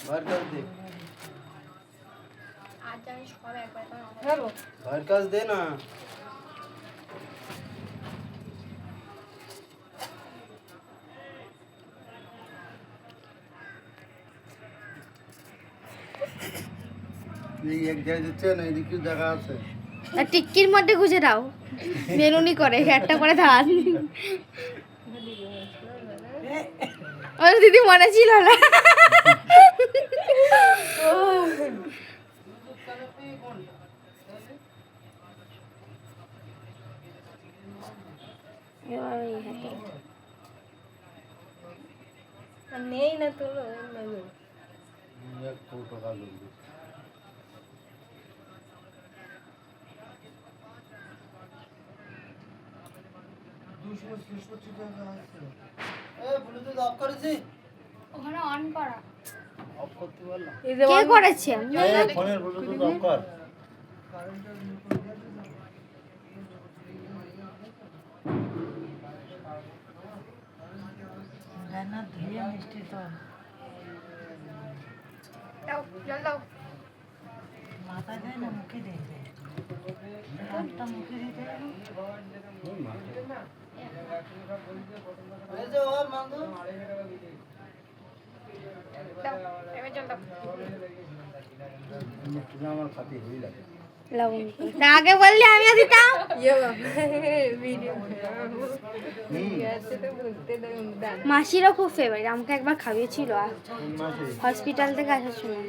घर काज दे आज जानी সব একবার হ্যালো घर काज दे ना ये एक जगह দিচ্ছে না এদিকে জায়গা আছে আর টিক্কির মধ্যে গুজে দাও বেলুনি করে একটা করে ধান ওর দিদি মনে ছিল না নেই না তো एक फोटो का लूंगी ब्लूटूथ ऑफ করেছি ওখানে অন করা অফ করতে বললাম কে করেছে এই ফোনের ব্লুটুথ অফ কর না ধুয়ে মিষ্টি তো দাও জল দাও মাথা দেয় না মুখে দিয়ে দেয় হাতটা মুখে দিতে এই যে ও মাঙ্গু দাও এবার জল দাও তুমি আমার খাতি হই লাগে লবঙ্গ আগে বললি আমিও দিতাম ভিডিও তো বলতে দেন মাসিরও খুব ফেভারিট আমাকে একবার খাইয়েছিল মাসি হসপিটাল থেকে আসার সময়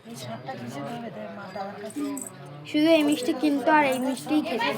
এই শাকটা কিসে ধরে দেয় মা দাদার কাছে শুধু এই মিষ্টি কিনতো আর এই মিষ্টিই খেতে